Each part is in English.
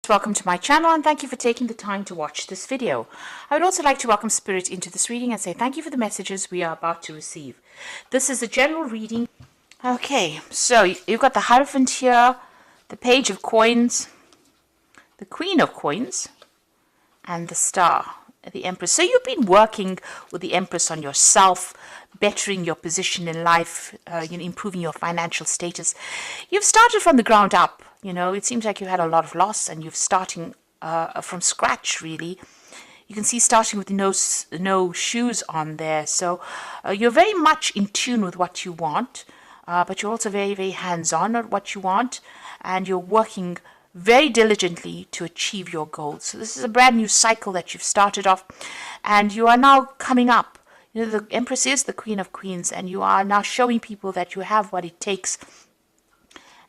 Welcome to my channel and thank you for taking the time to watch this video. I would also like to welcome Spirit into this reading and say thank you for the messages we are about to receive. This is a general reading. Okay, so you've got the Hierophant here, the Page of Coins, the Queen of Coins, and the Star, the Empress. So you've been working with the Empress on yourself, bettering your position in life, improving your financial status. You've started from the ground up. It seems like you had a lot of loss and you're starting from scratch, really. You can see starting with no shoes on there. So you're very much in tune with what you want, but you're also very, very hands-on at what you want, and you're working very diligently to achieve your goals. So this is a brand new cycle that you've started off, and you are now coming up. The Empress is the Queen of Queens, and you are now showing people that you have what it takes.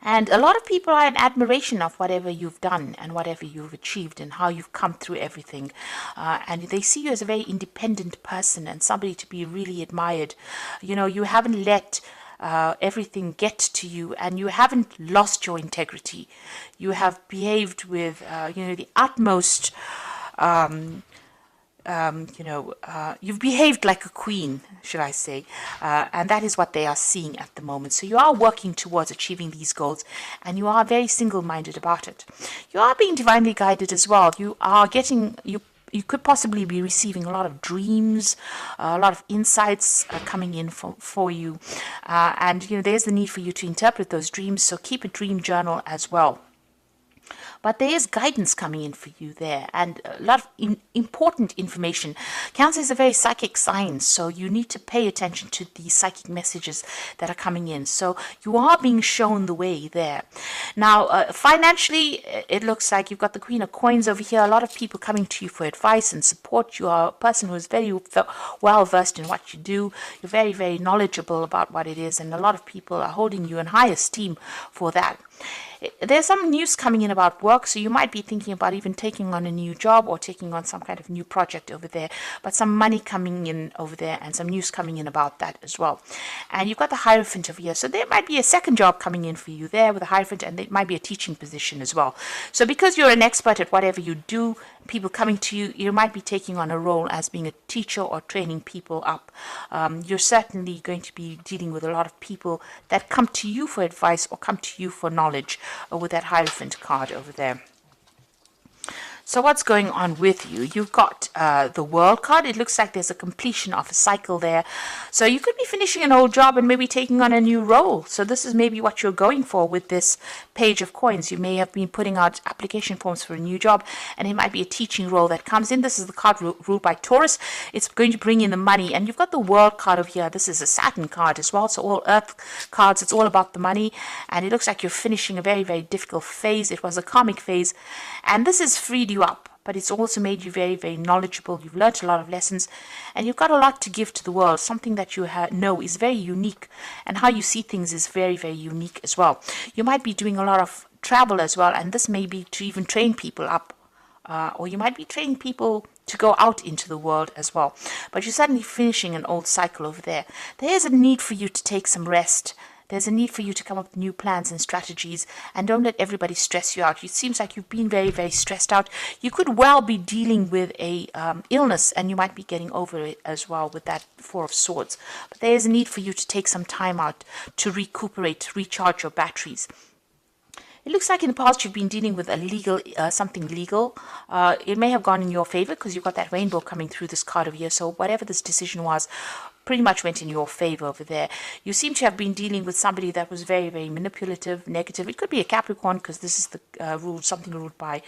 And a lot of people are in admiration of whatever you've done and whatever you've achieved and how you've come through everything. And they see you as a very independent person and somebody to be really admired. You haven't let everything get to you, and you haven't lost your integrity. You have behaved with, the utmost, you've behaved like a queen, should I say, and that is what they are seeing at the moment. So you are working towards achieving these goals, and you are very single-minded about it. You are being divinely guided as well. You are getting, you could possibly be receiving a lot of dreams, a lot of insights coming in for you, and there's the need for you to interpret those dreams, so keep a dream journal as well. But there is guidance coming in for you there, and a lot of important information. Cancer is a very psychic sign, so you need to pay attention to the psychic messages that are coming in. So you are being shown the way there. Now, financially, it looks like you've got the Queen of Coins over here. A lot of people coming to you for advice and support. You are a person who is very well versed in what you do. You're very, very knowledgeable about what it is, and a lot of people are holding you in high esteem for that. There's some news coming in about work, so you might be thinking about even taking on a new job or taking on some kind of new project over there, but some money coming in over there and some news coming in about that as well. And you've got the Hierophant over here, so there might be a second job coming in for you there with the Hierophant, and it might be a teaching position as well. So because you're an expert at whatever you do, people coming to you, you might be taking on a role as being a teacher or training people up. You're certainly going to be dealing with a lot of people that come to you for advice or come to you for knowledge with that Hierophant card over there. So what's going on with you? You've got the World card. It looks like there's a completion of a cycle there. So you could be finishing an old job and maybe taking on a new role. So this is maybe what you're going for with this Page of Coins. You may have been putting out application forms for a new job, and it might be a teaching role that comes in. This is the card ruled by Taurus. It's going to bring in the money. And you've got the World card over here. This is a Saturn card as well. So all Earth cards, it's all about the money. And it looks like you're finishing a very, very difficult phase. It was a karmic phase. And this has freed you up, but it's also made you very, very knowledgeable. You've learned a lot of lessons, and you've got a lot to give to the world. Something that you know is very unique, and how you see things is very, very unique as well. You might be doing a lot of travel as well, and this may be to even train people up, or you might be training people to go out into the world as well. But you're suddenly finishing an old cycle over there. There is a need for you to take some rest. There's a need for you to come up with new plans and strategies, and don't let everybody stress you out. It seems like you've been very, very stressed out. You could well be dealing with a illness, and you might be getting over it as well with that Four of Swords. But there is a need for you to take some time out to recuperate, recharge your batteries. It looks like in the past you've been dealing with a legal, something legal. It may have gone in your favor because you've got that rainbow coming through this card over here. So whatever this decision was, pretty much went in your favor over there. You seem to have been dealing with somebody that was very, very manipulative, negative. It could be a Capricorn, because this is the something ruled by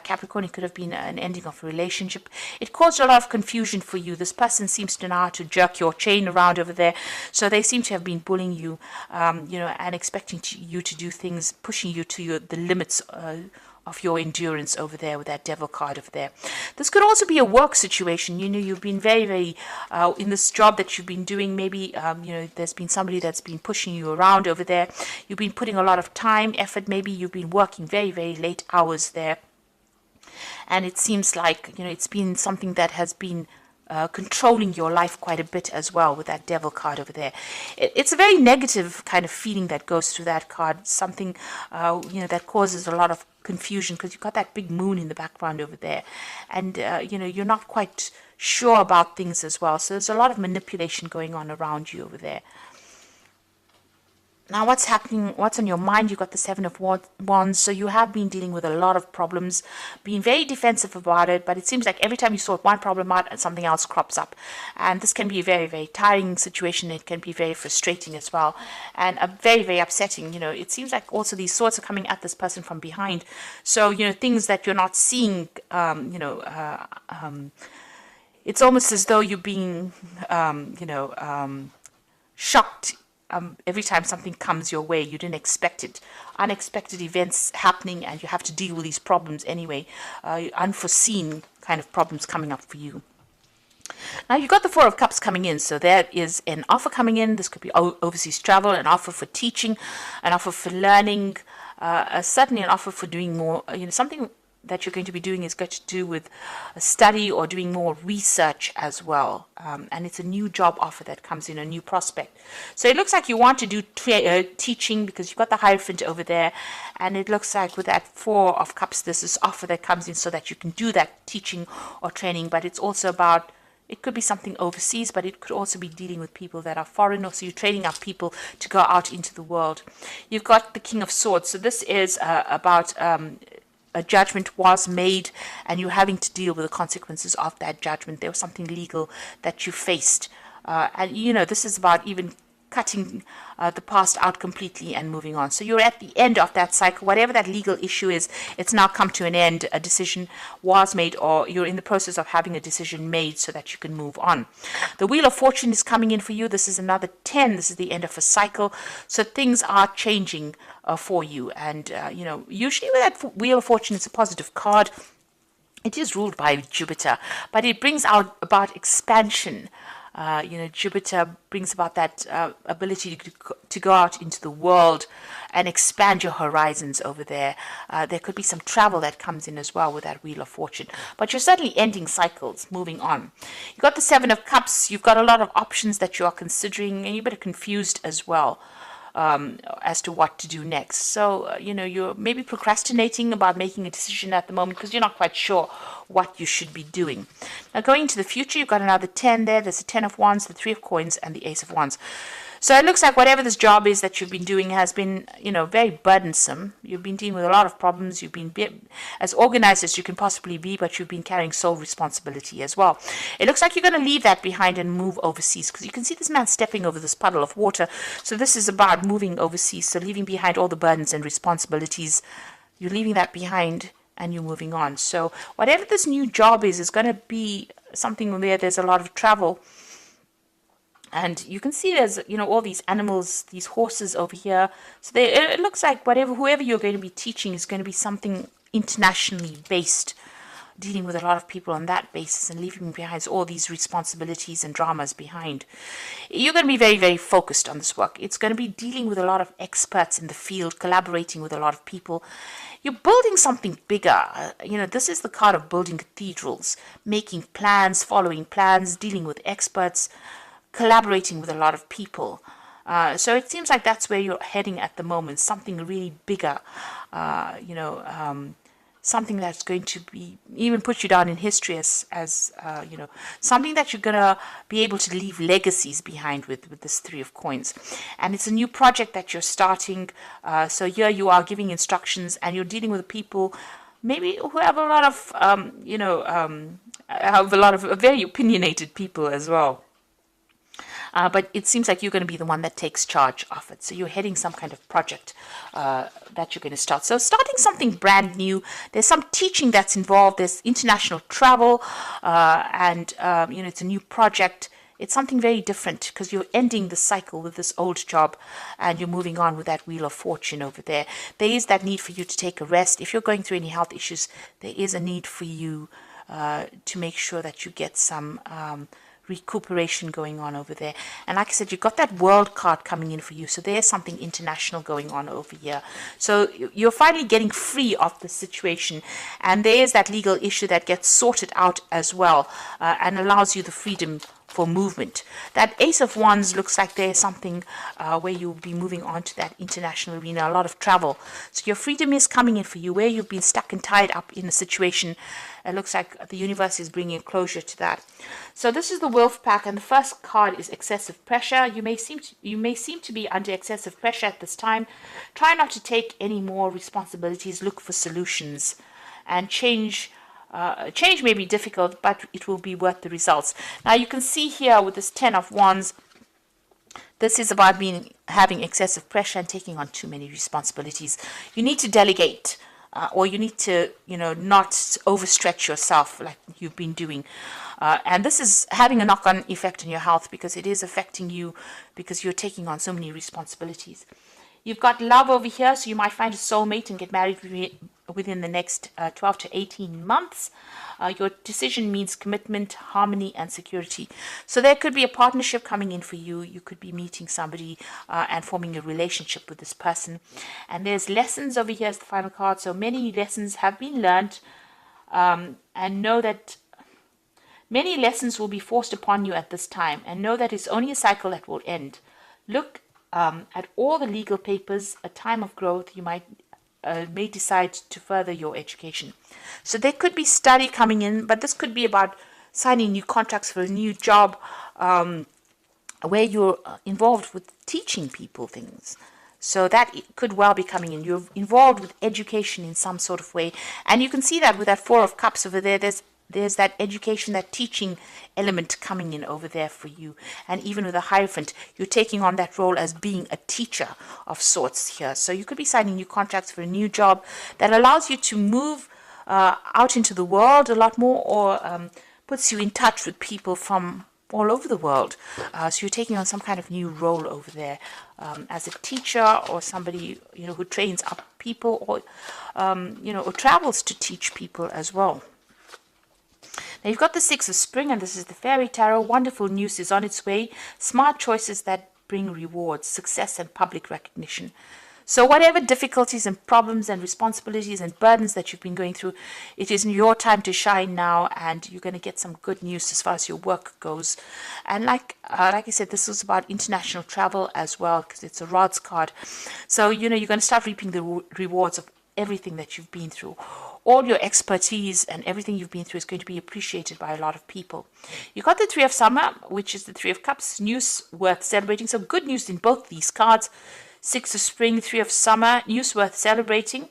Capricorn. It could have been an ending of a relationship. It caused a lot of confusion for you. This person seems to know how to jerk your chain around over there. So they seem to have been bullying you, and expecting you to do things, pushing you to the limits of your endurance over there with that Devil card over there. This could also be a work situation. You've been very, very in this job that you've been doing. Maybe there's been somebody that's been pushing you around over there. You've been putting a lot of time, effort. Maybe you've been working very, very late hours there, and it seems like it's been something that has been controlling your life quite a bit as well with that Devil card over there. It's a very negative kind of feeling that goes through that card. Something that causes a lot of confusion because you've got that big moon in the background over there. And, you're not quite sure about things as well. So there's a lot of manipulation going on around you over there. Now, what's happening, what's on your mind? You've got the Seven of Wands, so you have been dealing with a lot of problems, being very defensive about it, but it seems like every time you sort one problem out, something else crops up. And this can be a very, very tiring situation. It can be very frustrating as well, and very, very upsetting. It seems like also these swords are coming at this person from behind. So, things that you're not seeing, it's almost as though you're being, shocked every time something comes your way. You didn't expect it. Unexpected events happening, and you have to deal with these problems anyway. Unforeseen kind of problems coming up for you. Now, you've got the Four of Cups coming in, so there is an offer coming in. This could be overseas travel, an offer for teaching, an offer for learning, certainly an offer for doing more, something that you're going to be doing is going to do with a study or doing more research as well. And it's a new job offer that comes in, a new prospect. So it looks like you want to do teaching because you've got the Hierophant over there. And it looks like with that Four of Cups, there's this offer that comes in so that you can do that teaching or training. But it's also about, it could be something overseas, but it could also be dealing with people that are foreign, or so you're training up people to go out into the world. You've got the King of Swords. So this is about a judgment was made, and you're having to deal with the consequences of that judgment. There was something legal that you faced. And, this is about even cutting the past out completely and moving on. So you're at the end of that cycle. Whatever that legal issue is, it's now come to an end. A decision was made, or you're in the process of having a decision made so that you can move on. The Wheel of Fortune is coming in for you. This is another 10. This is the end of a cycle. So things are changing for you. And, usually with that Wheel of Fortune, it's a positive card. It is ruled by Jupiter, but it brings out about expansion. Jupiter brings about that ability to go out into the world and expand your horizons over there. There could be some travel that comes in as well with that Wheel of Fortune. But you're certainly ending cycles, moving on. You've got the Seven of Cups. You've got a lot of options that you are considering, and you're a bit confused as well as to what to do next. So, you're maybe procrastinating about making a decision at the moment because you're not quite sure what you should be doing. Now, going into the future, you've got another 10 there. There's the 10 of Wands, the 3 of Coins, and the Ace of Wands. So it looks like whatever this job is that you've been doing has been, very burdensome. You've been dealing with a lot of problems. You've been as organized as you can possibly be, but you've been carrying sole responsibility as well. It looks like you're going to leave that behind and move overseas, because you can see this man stepping over this puddle of water. So this is about moving overseas, so leaving behind all the burdens and responsibilities. You're leaving that behind and you're moving on. So whatever this new job is going to be something where there's a lot of travel. And you can see there's, all these animals, these horses over here. So it looks like whoever you're going to be teaching is going to be something internationally based, dealing with a lot of people on that basis and leaving behind all these responsibilities and dramas behind. You're going to be very, very focused on this work. It's going to be dealing with a lot of experts in the field, collaborating with a lot of people. You're building something bigger. This is the card of building cathedrals, making plans, following plans, dealing with experts, collaborating with a lot of people. So it seems like that's where you're heading at the moment, something really bigger, something that's going to be even put you down in history as something that you're going to be able to leave legacies behind with this 3 of Coins. And it's a new project that you're starting. So here you are giving instructions, and you're dealing with people maybe who have a lot of, very opinionated people as well. But it seems like you're going to be the one that takes charge of it. So you're heading some kind of project that you're going to start. So starting something brand new. There's some teaching that's involved. There's international travel. And it's a new project. It's something very different because you're ending the cycle with this old job and you're moving on with that Wheel of Fortune over there. There is that need for you to take a rest. If you're going through any health issues, there is a need for you to make sure that you get some recuperation going on over there. And like I said, you've got that World card coming in for you, so there's something international going on over here. So you're finally getting free of the situation, and there's that legal issue that gets sorted out as well, and allows you the freedom for movement. That Ace of Wands looks like there's something where you'll be moving on to that international arena, a lot of travel. So your freedom is coming in for you. Where you've been stuck and tied up in a situation, it looks like the universe is bringing closure to that. So this is the Wolf Pack, and the first card is excessive pressure. You may seem to be under excessive pressure at this time. Try not to take any more responsibilities. Look for solutions, and change may be difficult, but it will be worth the results. Now you can see here with this 10 of Wands, this is about having excessive pressure and taking on too many responsibilities. You need to delegate, or you need to, not overstretch yourself like you've been doing. And this is having a knock-on effect on your health, because it is affecting you because you're taking on so many responsibilities. You've got love over here, so you might find a soulmate and get married within the next 12 to 18 months. Your decision means commitment, harmony, and security. So there could be a partnership coming in for you. You could be meeting somebody and forming a relationship with this person. And there's lessons over here as the final card. So many lessons have been learned, and know that many lessons will be forced upon you at this time, and know that it's only a cycle that will end. Look at all the legal papers. A time of growth. You may decide to further your education. So there could be study coming in, but this could be about signing new contracts for a new job, where you're involved with teaching people things. So that could well be coming in. You're involved with education in some sort of way. And you can see that with that Four of Cups over there. There's that education, that teaching element coming in over there for you. And even with the Hierophant, you're taking on that role as being a teacher of sorts here. So you could be signing new contracts for a new job that allows you to move out into the world a lot more, or puts you in touch with people from all over the world. So you're taking on some kind of new role over there, as a teacher, or somebody who trains up people, or or travels to teach people as well. Now you've got the Six of Spring, and this is the Fairy Tarot. Wonderful news is on its way. Smart choices that bring rewards, success, and public recognition. So whatever difficulties and problems and responsibilities and burdens that you've been going through, it is your time to shine now, and you're going to get some good news as far as your work goes. And like I said, this was about international travel as well, because it's a Rods card. So you're going to start reaping the rewards of everything that you've been through. All your expertise and everything you've been through is going to be appreciated by a lot of people. You got the Three of Summer, which is the Three of Cups, news worth celebrating. So good news in both these cards. Six of Spring, Three of Summer, news worth celebrating.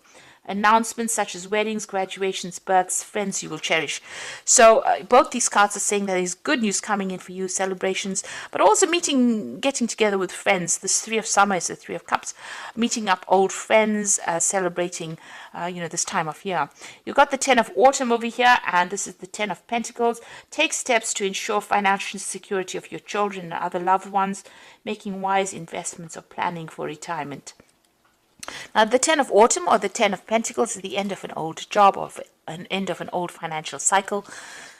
Announcements such as weddings, graduations, births, friends you will cherish. So both these cards are saying that there's good news coming in for you, celebrations, but also getting together with friends. This Three of Summer is the Three of Cups, meeting up old friends, celebrating, this time of year. You've got the Ten of Autumn over here, and this is the Ten of Pentacles. Take steps to ensure financial security of your children and other loved ones, making wise investments or planning for retirement. Now, the Ten of Autumn, or the Ten of Pentacles, is the end of an old job, or an end of an old financial cycle.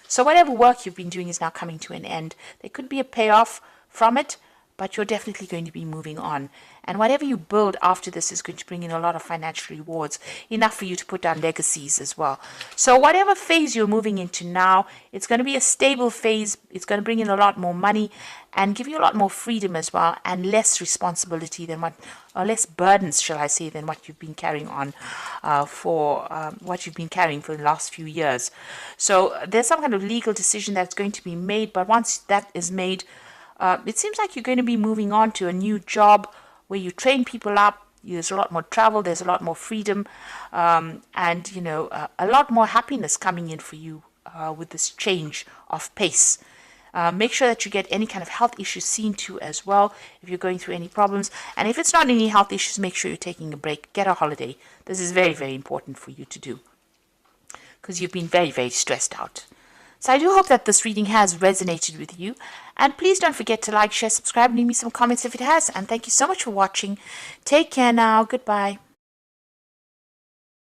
So whatever work you've been doing is now coming to an end. There could be a payoff from it, but you're definitely going to be moving on. And whatever you build after this is going to bring in a lot of financial rewards, enough for you to put down legacies as well. So whatever phase you're moving into now, it's going to be a stable phase. It's going to bring in a lot more money and give you a lot more freedom as well, and less responsibility than or less burdens, shall I say, than what you've been carrying on for the last few years. So there's some kind of legal decision that's going to be made, but once that is made, it seems like you're going to be moving on to a new job where you train people up. There's a lot more travel, there's a lot more freedom, and a lot more happiness coming in for you with this change of pace. Make sure that you get any kind of health issues seen to as well if you're going through any problems. And if it's not any health issues, make sure you're taking a break. Get a holiday. This is very, very important for you to do, because you've been very, very stressed out. So I do hope that this reading has resonated with you. And please don't forget to like, share, subscribe, and leave me some comments if it has. And thank you so much for watching. Take care now. Goodbye.